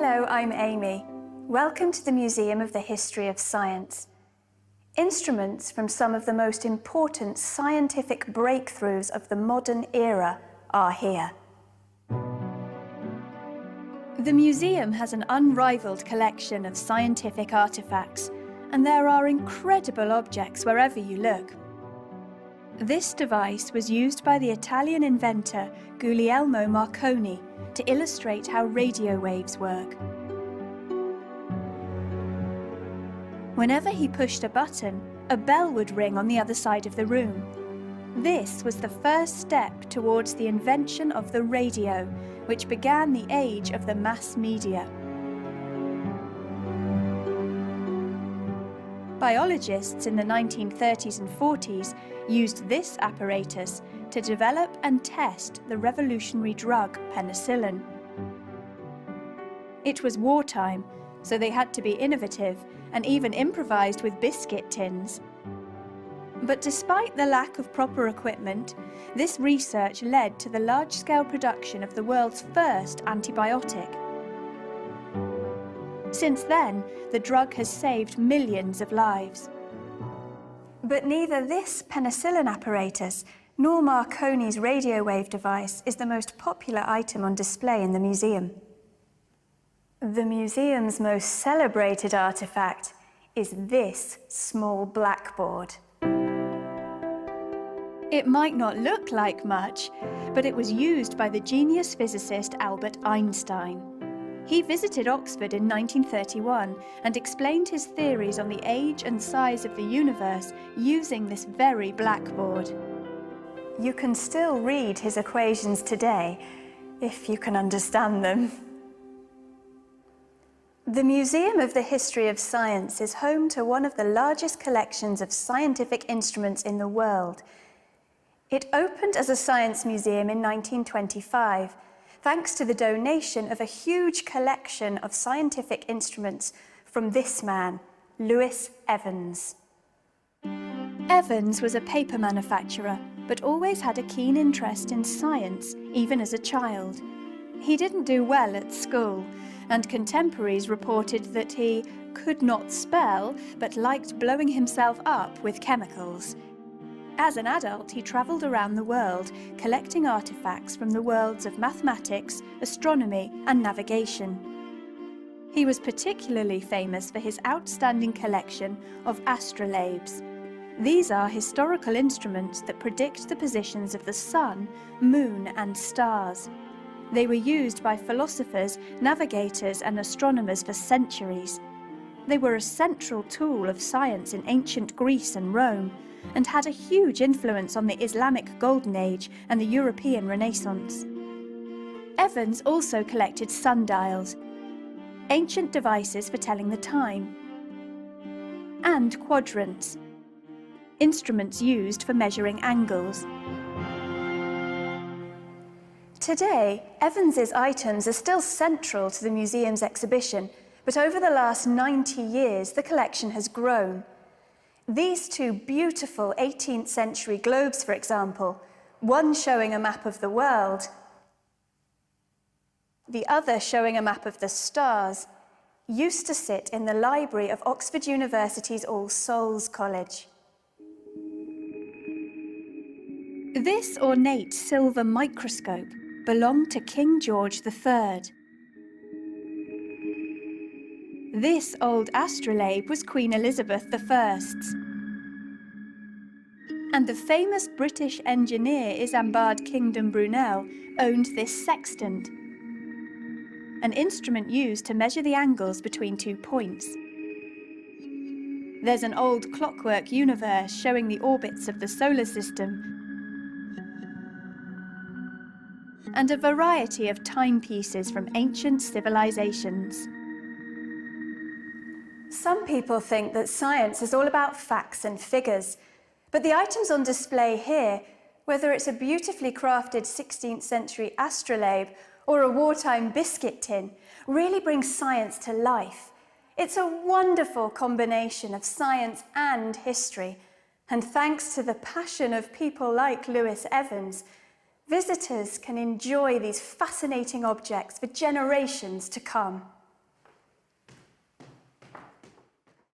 Hello, I'm Amy. Welcome to the Museum of the History of Science. Instruments from some of the most important scientific breakthroughs of the modern era are here. The museum has an unrivaled collection of scientific artifacts, and there are incredible objects wherever you look. This device was used by the Italian inventor Guglielmo Marconi to illustrate how radio waves work. Whenever he pushed a button, a bell would ring on the other side of the room. This was the first step towards the invention of the radio, which began the age of the mass media. Biologists in the 1930s and 40s used this apparatus to develop and test the revolutionary drug penicillin. It was wartime, so they had to be innovative and even improvised with biscuit tins. But despite the lack of proper equipment, this research led to the large-scale production of the world's first antibiotic. Since then, the drug has saved millions of lives. But neither this penicillin apparatus nor Marconi's radio wave device is the most popular item on display in the museum. The museum's most celebrated artifact is this small blackboard. It might not look like much, but it was used by the genius physicist Albert Einstein. He visited Oxford in 1931 and explained his theories on the age and size of the universe using this very blackboard. You can still read his equations today, if you can understand them. The Museum of the History of Science is home to one of the largest collections of scientific instruments in the world. It opened as a science museum in 1925, thanks to the donation of a huge collection of scientific instruments from this man, Louis Evans. Evans was a paper manufacturer, but always had a keen interest in science, even as a child. He didn't do well at school, and contemporaries reported that he could not spell, but liked blowing himself up with chemicals. As an adult, he travelled around the world, collecting artifacts from the worlds of mathematics, astronomy, and navigation. He was particularly famous for his outstanding collection of astrolabes. These are historical instruments that predict the positions of the sun, moon, and stars. They were used by philosophers, navigators, and astronomers for centuries. They were a central tool of science in ancient Greece and Rome, and had a huge influence on the Islamic Golden Age and the European Renaissance. Evans also collected sundials, ancient devices for telling the time, and quadrants, instruments used for measuring angles. Today, Evans's items are still central to the museum's exhibition, but over the last 90 years, the collection has grown. These two beautiful 18th century globes, for example, one showing a map of the world, the other showing a map of the stars, used to sit in the library of Oxford University's All Souls College. This ornate silver microscope belonged to King George III. This old astrolabe was Queen Elizabeth I's. And the famous British engineer Isambard Kingdom Brunel owned this sextant, an instrument used to measure the angles between 2 points. There's an old clockwork universe showing the orbits of the solar system, and a variety of timepieces from ancient civilizations. Some people think that science is all about facts and figures, but the items on display here, whether it's a beautifully crafted 16th century astrolabe or a wartime biscuit tin, really bring science to life. It's a wonderful combination of science and history, and thanks to the passion of people like Louis Evans, visitors can enjoy these fascinating objects for generations to come.